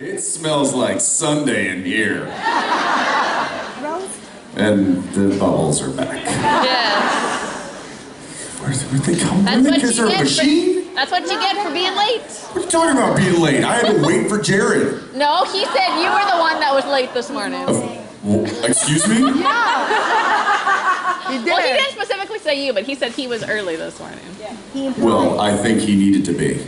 It smells like Sunday in here. And the bubbles are back. Yes. Where'd they come from? Is there a machine? That's what you get for being late. What are you talking about being late? I had to wait for Jared. No, he said you were the one that was late this morning. Excuse me? Yeah. He did. Well, he didn't specifically say you, but he said he was early this morning. Yeah. Well, I think he needed to be.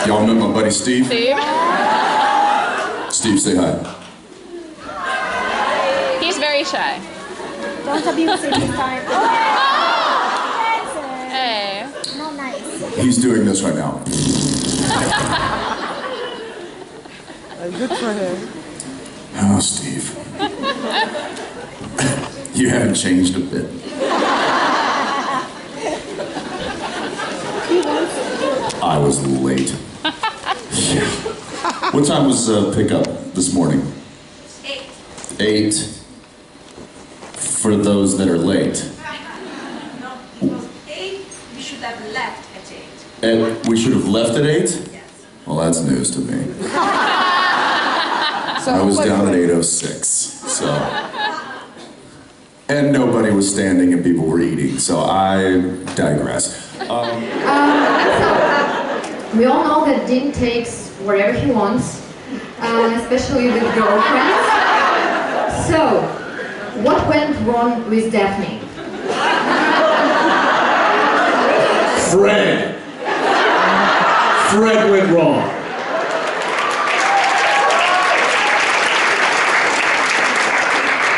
Y'all met my buddy Steve? Steve, say hi. He's very shy. Don't abuse it this time. Hey. Not nice. He's doing this right now. Good for him. Oh, Steve. You haven't changed a bit. I was late. Yeah. What time was pickup this morning? 8. 8. For those that are late. No, it was 8. We should have left at 8. And we should have left at 8? Yes. Well, that's news to me. I was down at 8:06, so. And nobody was standing and people were eating, so I digress. We all know that Dean takes wherever he wants, especially with girlfriends. So, what went wrong with Daphne? Fred. Fred went wrong.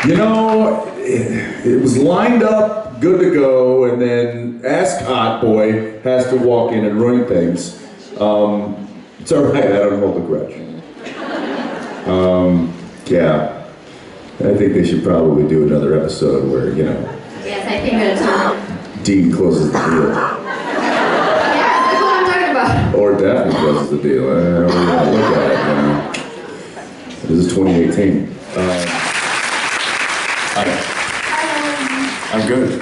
You know, it was lined up, good to go, and then Ask Hot Boy has to walk in and ruin things. It's all right, I don't hold a grudge. Yeah, I think they should probably do another episode where, you know, Yes, I think that's Dean closes the deal. Yeah, that's what I'm talking about. Or Daphne closes the deal. I don't know how to look at it, you know. This is 2018. I'm good.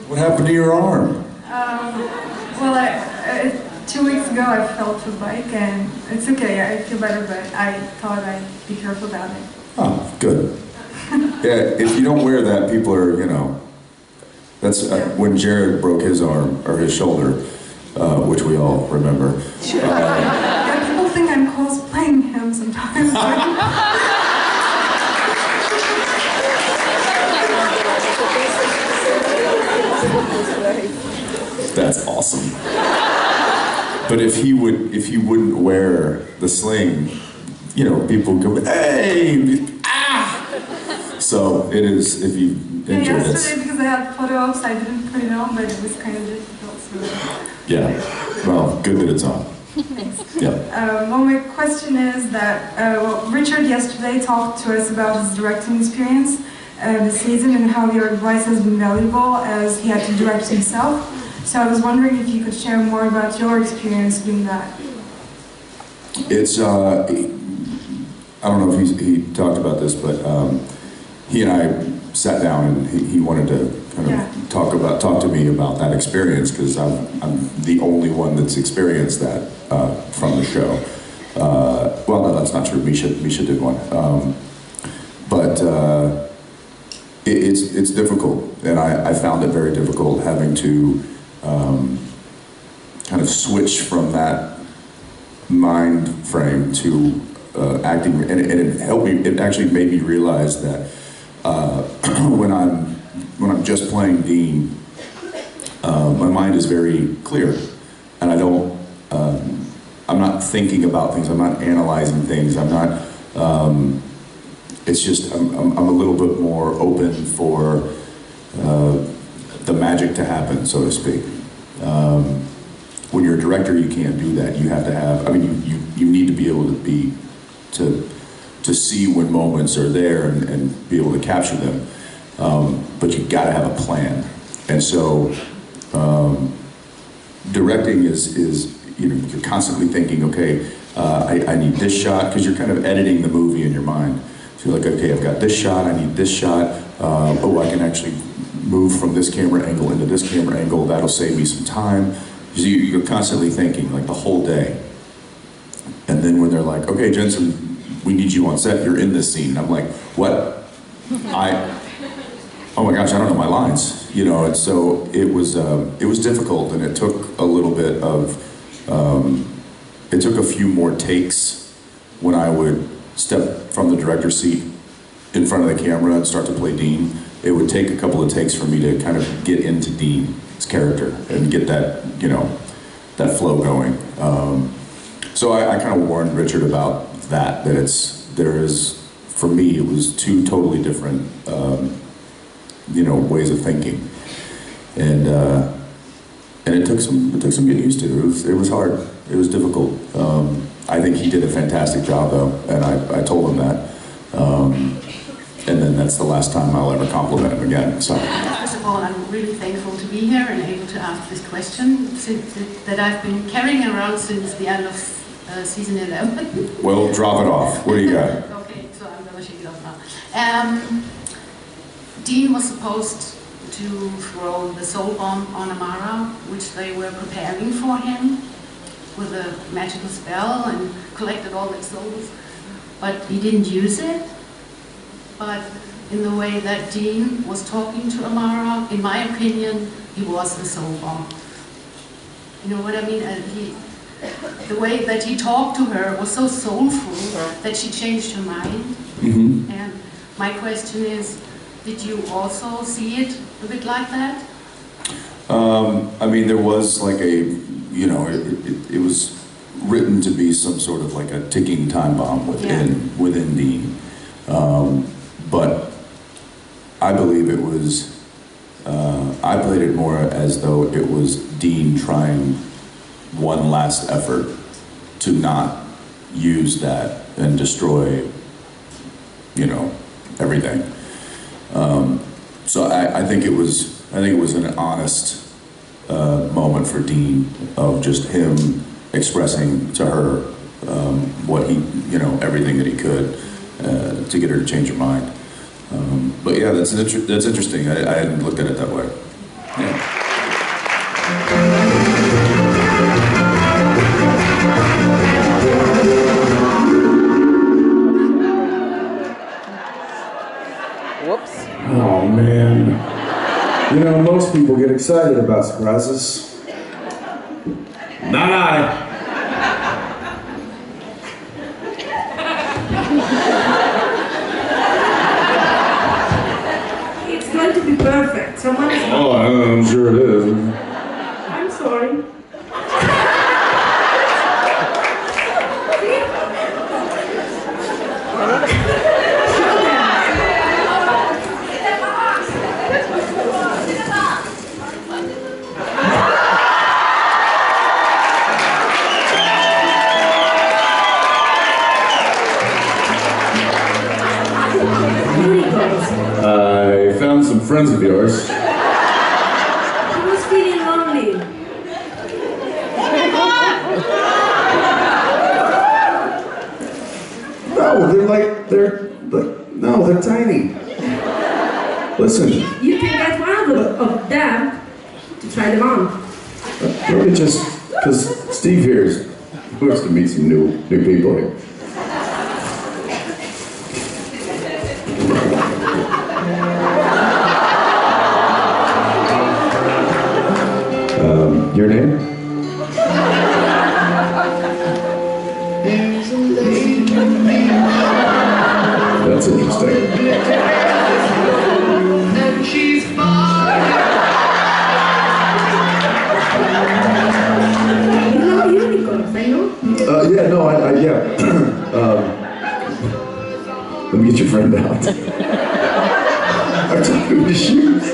What happened to your arm? Well, 2 weeks ago I fell off a bike and it's okay, I feel better, but I thought I'd be careful about it. Oh, good. Yeah, if you don't wear that, people are, you know, that's when Jared broke his arm, or his shoulder, which we all remember. Yeah, people think I'm cosplaying him sometimes. That's awesome. But if he wouldn't wear the sling, you know, people go, hey, ah! So it is, if you injure it. Yesterday, because I had photo ops, I didn't put it on, but it was kind of difficult, so. Yeah, well, good that it's on. Thanks. Yeah. Well, my question is that, well, Richard yesterday talked to us about his directing experience this season and how your advice has been valuable as he had to direct himself. So I was wondering if you could share more about your experience doing that. It's, I don't know if he talked about this, but he and I sat down and he wanted to kind of talk to me about that experience, because I'm the only one that's experienced that from the show. Well, no, that's not true. Misha did one. But it's difficult, and I found it very difficult having to kind of switch from that mind frame to acting, and it helped me. It actually made me realize that when I'm just playing Dean, my mind is very clear, and I don't. I'm not thinking about things. I'm not analyzing things. I'm not. It's just I'm a little bit more open for the magic to happen, so to speak. When you're a director, you can't do that. You have to have. I mean, you need to be able to see when moments are there and be able to capture them. But you got to have a plan. And so directing is you know, you're constantly thinking, okay, I need this shot, because you're kind of editing the movie in your mind. So you're like, okay, I've got this shot, I need this shot. Oh, I can actually move from this camera angle into this camera angle. That'll save me some time. So you're constantly thinking, like the whole day. And then when they're like, okay, Jensen, we need you on set, you're in this scene. I'm like, what? Oh my gosh, I don't know my lines. You know, and so it was difficult, and it took a little bit of, it took a few more takes when I would step from the director's seat in front of the camera and start to play Dean. It would take a couple of takes for me to kind of get into Dean's character and get that, you know, that flow going. So I kind of warned Richard about that there is, for me, it was two totally different, you know, ways of thinking. And it took some getting used to. It was hard. It was difficult. I think he did a fantastic job, though, and I told him that. And then that's the last time I'll ever compliment him again. So. First of all, I'm really thankful to be here and able to ask this question that I've been carrying around since the end of season 11. Well, drop it off. What do you got? Okay, so I'm going to shake it off now. Dean was supposed to throw the soul bomb on Amara, which they were preparing for him with a magical spell and collected all their souls, but he didn't use it. But in the way that Dean was talking to Amara, in my opinion, he was the soul bomb. You know what I mean? The way that he talked to her was so soulful that she changed her mind. Mm-hmm. And my question is, did you also see it a bit like that? I mean, there was like a, you know, it was written to be some sort of like a ticking time bomb within Dean. But I believe it was, I played it more as though it was Dean trying one last effort to not use that and destroy, you know, everything. So I think it was an honest moment for Dean of just him expressing to her what he, you know, everything that he could to get her to change her mind. But yeah, that's interesting. I hadn't looked at it that way. Yeah. Whoops. Oh man. You know, most people get excited about surprises. Not I. It's going to be perfect. Someone is... Oh, I'm sure it is. I'm sorry. I found some friends of yours. He was feeling lonely. No, they're tiny. Listen. You can get one of them to try them on. Let me just, because Steve here wants to meet some new people here. Your name? That's interesting. You know unicorns, I know. Yeah, no, yeah. Let me get your friend out. I'm talking to shoes.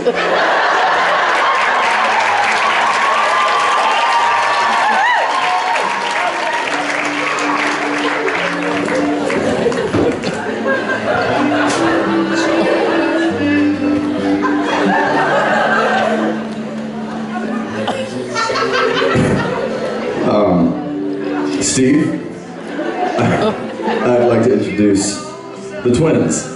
Steve? I'd like to introduce the twins.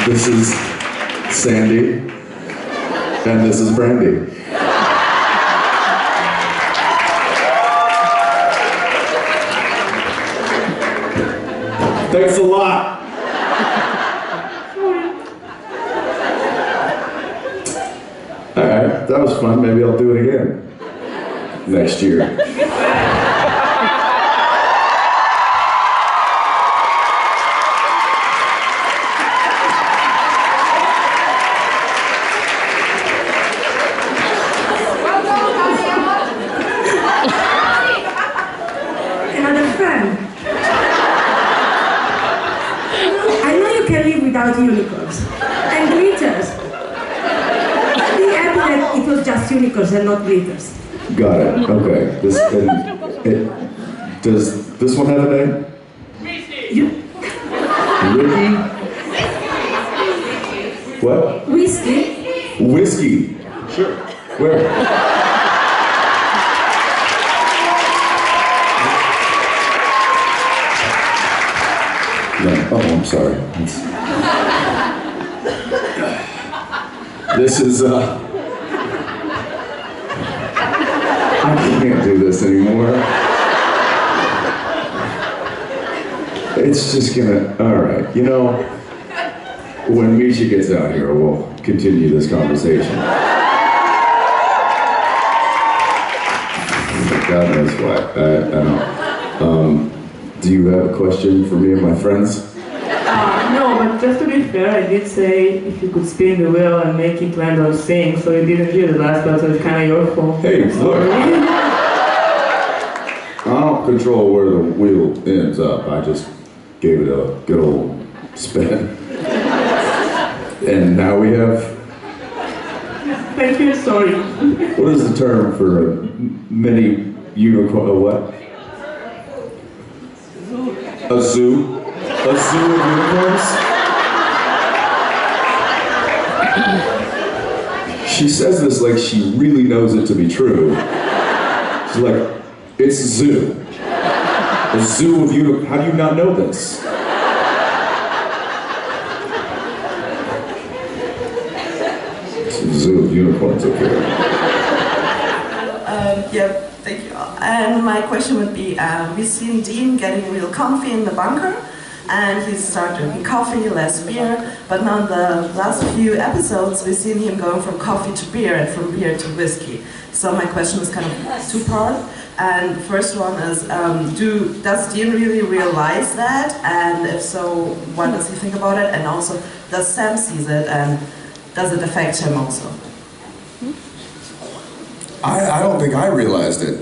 This is Sandy, and this is Brandy. Thanks a lot. Alright, that was fun. Maybe I'll do it again next year. Another friend. I know you can live without unicorns and glitters. Be happy that it was just unicorns and not glitters. Got it. Okay. Does this one have a name? Ricky? What? Whiskey. Whiskey. Sure. Where? No. Oh, I'm sorry. This is, I can't do this anymore. It's just gonna, alright, you know, when Misha gets out here, we'll continue this conversation. God knows why, I don't. Do you have a question for me and my friends? No, but just to be fair, I did say if you could spin the wheel and make it Randall sing, so you didn't hear the last part, so it's kind of your fault. Hey, look. I don't control where the wheel ends up. I just gave it a good old spin. And now we have... Thank you, sorry. What is the term for a mini unicorn? A what? A zoo? A zoo of unicorns? She says this like she really knows it to be true. She's like, it's a zoo. A zoo of unicorns. How do you not know this? It's a zoo of unicorns up here. Yeah, thank you. And my question would be, we've seen Dean getting real comfy in the bunker, and he's started drinking coffee, less beer, but now in the last few episodes we've seen him going from coffee to beer and from beer to whiskey. So my question is kind of two-part, and the first one is, does Dean really realize that, and if so, what does he think about it, and also, does Sam sees it, and does it affect him also? I don't think I realized it.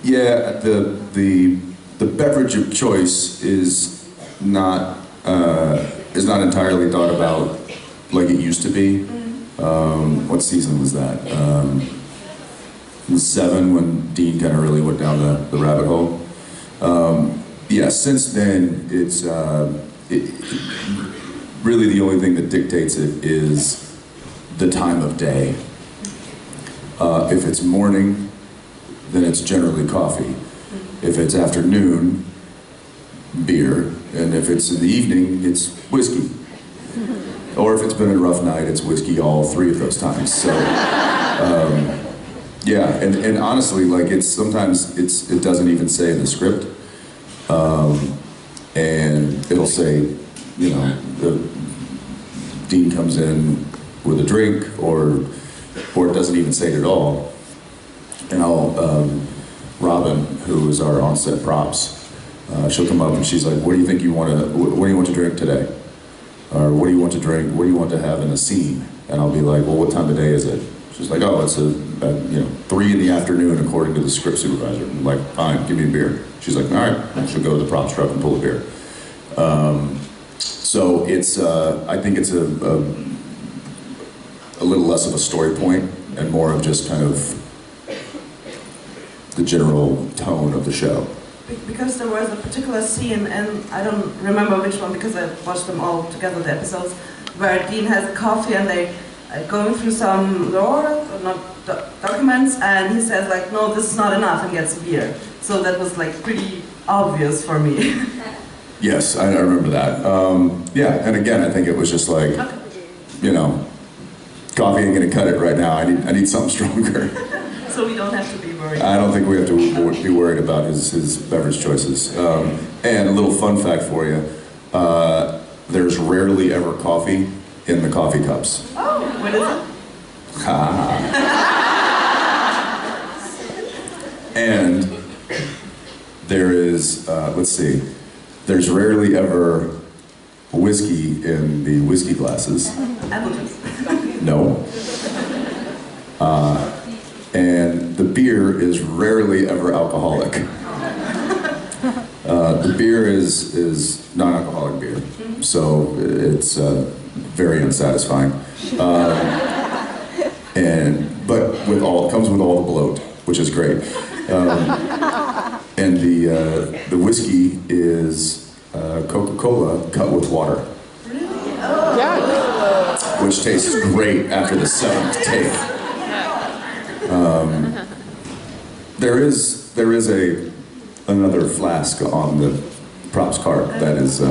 Yeah, the beverage of choice is not entirely thought about like it used to be. What season was that? It was 7 when Dean kind of really went down the rabbit hole. Yeah, since then it's really the only thing that dictates it is the time of day. If it's morning, then it's generally coffee. If it's afternoon, beer. And if it's in the evening, it's whiskey. Or if it's been a rough night, it's whiskey all 3 of those times. So, yeah, and honestly, like sometimes it doesn't even say in the script. And it'll say, you know, Dean comes in with a drink, or it doesn't even say it at all. And Robin, who is our on-set props, she'll come up and she's like, what do you think what do you want to drink today? Or what do you want to drink, what do you want to have in a scene? And I'll be like, well, what time of day is it? She's like, oh, it's 3 in the afternoon according to the script supervisor. I'm like, fine, give me a beer. She's like, all right, and she'll go to the props truck and pull a beer. So it's, I think it's a little less of a story point and more of just kind of the general tone of the show. Because there was a particular scene, and I don't remember which one because I watched them all together, the episodes, where Dean has a coffee and they going through some lore, or not documents, and he says like, no, this is not enough, and gets a beer. So that was like pretty obvious for me. Yes, I remember that. Yeah, and again, I think it was just like, you know, coffee ain't gonna cut it right now. I need something stronger. So we don't have to be worried. I don't think we have to be worried about his beverage choices. And a little fun fact for you, there's rarely ever coffee in the coffee cups. Oh, what is it? And there is, let's see, there's rarely ever whiskey in the whiskey glasses. Apple juice. No. And the beer is rarely ever alcoholic. The beer is non-alcoholic beer, so it's very unsatisfying. But comes with all the bloat, which is great. And the whiskey is Coca-Cola cut with water, which tastes great after the 7th take. There is another flask on the props cart that is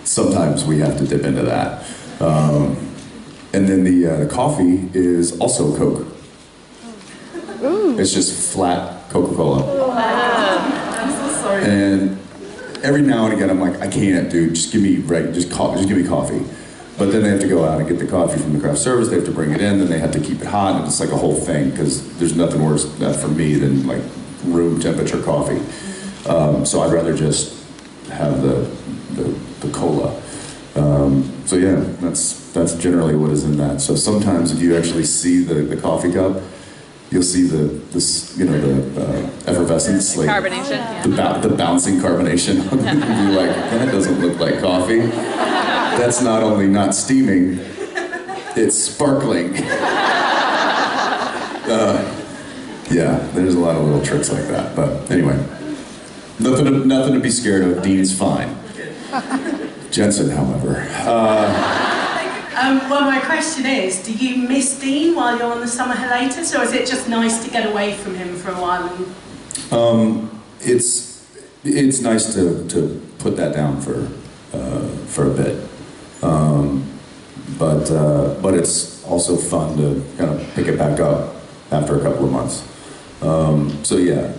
sometimes we have to dip into that. And then the coffee is also Coke. Ooh. It's just flat Coca-Cola. I'm so sorry. And every now and again I'm like, I can't, dude, just give me coffee. But then they have to go out and get the coffee from the craft service, they have to bring it in, then they have to keep it hot, and it's like a whole thing, because there's nothing worse for me than like room temperature coffee. So I'd rather just have the cola. So yeah, that's generally what is in that. So sometimes if you actually see the coffee cup, you'll see the effervescence, like carbonation, the bouncing carbonation. You'll be like, that doesn't look like coffee. That's not only not steaming, it's sparkling. Yeah, there's a lot of little tricks like that. But anyway, nothing to be scared of. Dean's fine. Jensen, however. Well, my question is, do you miss Dean while you're on the summer hiatus, or is it just nice to get away from him for a while? It's nice to put that down for a bit. But it's also fun to kind of pick it back up after a couple of months. So yeah,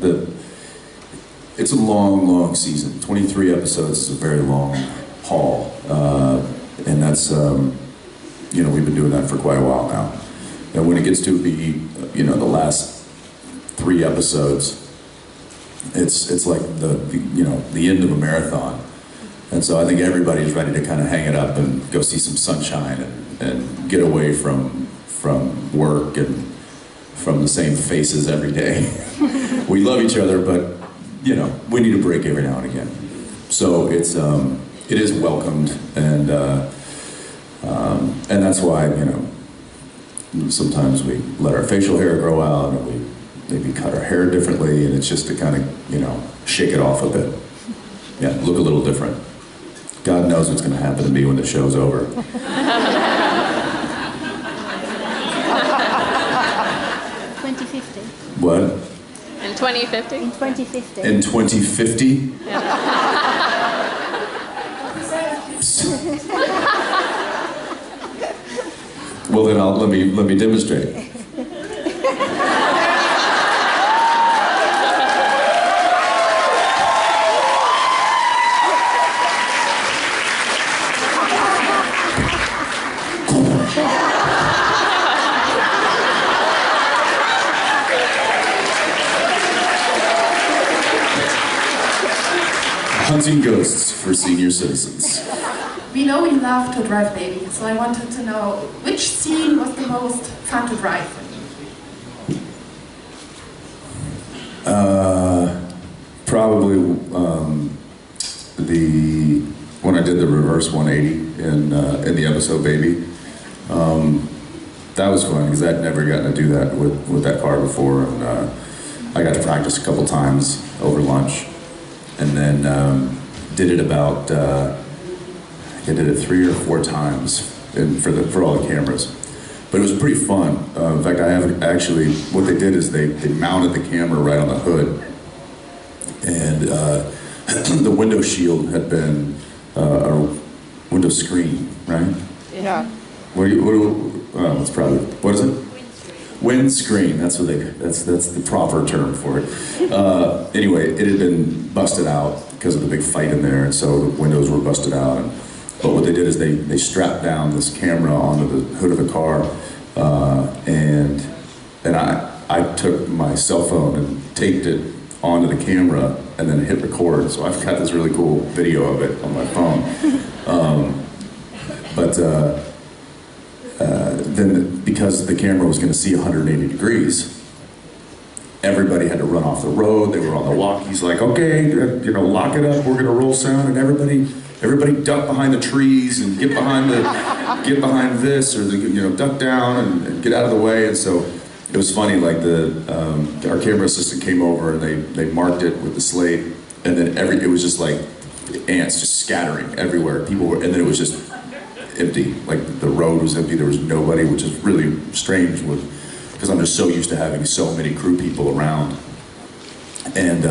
it's a long season. 23 episodes is a very long haul, and that's we've been doing that for quite a while now. And when it gets to be the last 3 episodes, it's like the end of a marathon. And so I think everybody's ready to kind of hang it up and go see some sunshine and get away from work and from the same faces every day. We love each other, but we need a break every now and again. So it is welcomed, and that's why sometimes we let our facial hair grow out, and we maybe cut our hair differently, and it's just to kind of shake it off a bit. Yeah, look a little different. God knows what's going to happen to me when the show's over. 2050. What? In 2050? In 2050. In 2050? Yeah. Well then, let me demonstrate. Hunting ghosts for senior citizens. We know you love to drive, baby, so I wanted to know which scene was the most fun to drive for you? Probably when I did the reverse 180 in the episode Baby. That was fun because I'd never gotten to do that with that car before, and I got to practice a couple times over lunch, and then did it about I did it 3 or 4 times and for all the cameras. But it was pretty fun. In fact, I have actually, what they did is they mounted the camera right on the hood, and the window shield had been a window screen, right? Yeah. It's probably, what is it? Windscreen. That's what that's the proper term for it. Anyway, it had been busted out because of the big fight in there, and so the windows were busted out. But what they did is they strapped down this camera onto the hood of the car, and I took my cell phone and taped it onto the camera and then hit record. So I've got this really cool video of it on my phone. Then because the camera was going to see 180 degrees, everybody had to run off the road. They were on the walkies like, okay, lock it up, we're going to roll sound, and everybody duck behind the trees and get behind this, or duck down and get out of the way. And so it was funny, like our camera assistant came over and they marked it with the slate, and then it was just like ants just scattering everywhere. And then it was just empty, like the road was empty, there was nobody, which is really strange because I'm just so used to having so many crew people around. And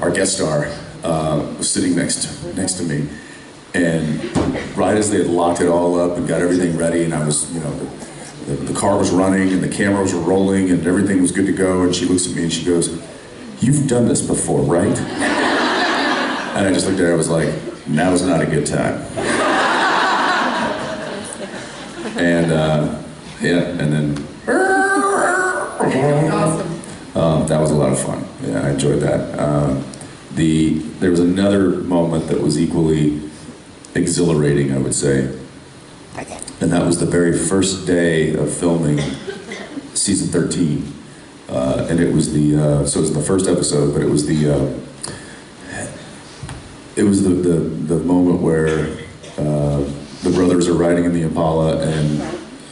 our guest star was sitting next to me, and right as they had locked it all up and got everything ready, and I was, the car was running and the cameras were rolling and everything was good to go, and she looks at me and she goes, "You've done this before, right?" And I just looked at her, I was like, "Now's not a good time." And and then that was a lot of fun. Yeah, I enjoyed that. There was another moment that was equally exhilarating, I would say, and that was the very first day of filming season 13. And it was so it was the first episode, but it was the moment where the brothers are riding in the Impala and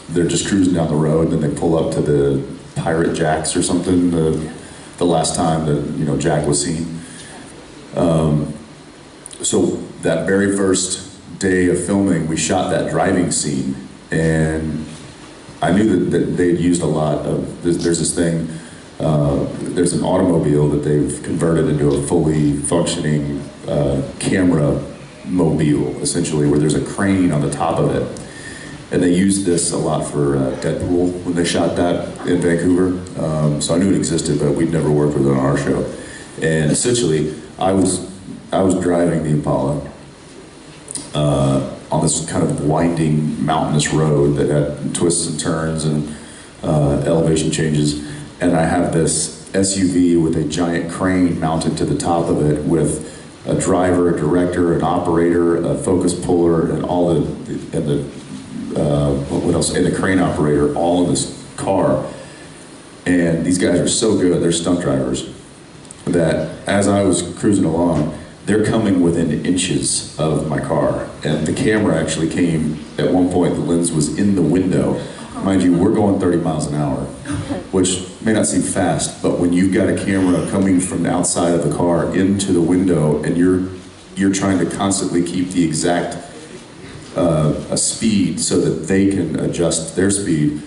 they're just cruising down the road, and then they pull up to the Pirate Jacks or something, the last time that Jack was seen. So that very first day of filming, we shot that driving scene, and I knew that they'd used a lot of, there's this thing, there's an automobile that they've converted into a fully functioning camera mobile, essentially, where there's a crane on the top of it. And they used this a lot for Deadpool when they shot that in Vancouver. So I knew it existed, but we'd never worked with it on our show. And essentially, I was driving the Impala on this kind of winding mountainous road that had twists and turns and elevation changes. And I have this SUV with a giant crane mounted to the top of it with a driver, a director, an operator, a focus puller, and what else? And the crane operator, all in this car. And these guys are so good, they're stunt drivers, that as I was cruising along, they're coming within inches of my car. And the camera actually came, at one point the lens was in the window. Mind you, we're going 30 miles an hour, which may not seem fast, but when you've got a camera coming from the outside of the car into the window, and you're trying to constantly keep the exact speed so that they can adjust their speed,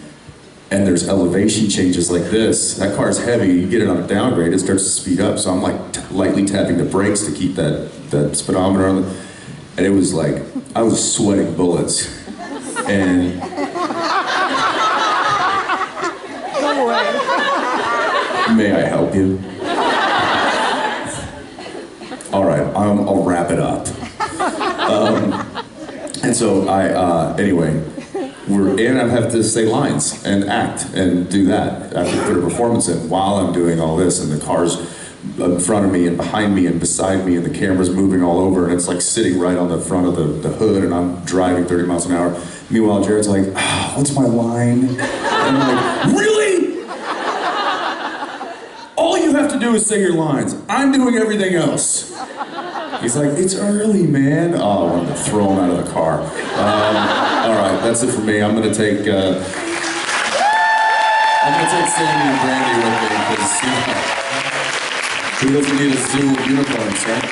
and there's elevation changes like this, that car's heavy, you get it on a downgrade, it starts to speed up, so I'm like lightly tapping the brakes to keep that speedometer on, and it was like, I was sweating bullets, and may I help you? All right, I'll wrap it up. And so anyway, I have to say lines and act and do that. I have to put a performance in while I'm doing all this, and the car's in front of me and behind me and beside me, and the camera's moving all over, and it's like sitting right on the front of the hood, and I'm driving 30 miles an hour. Meanwhile, Jared's like, what's my line? And I'm like, really? All you have to do is say your lines. I'm doing everything else. He's like, it's early, man. Oh, I wanted to throw him out of the car. All right, that's it for me. I'm gonna take Sandy and Brandy with me, because who doesn't need a zoo of unicorns, right?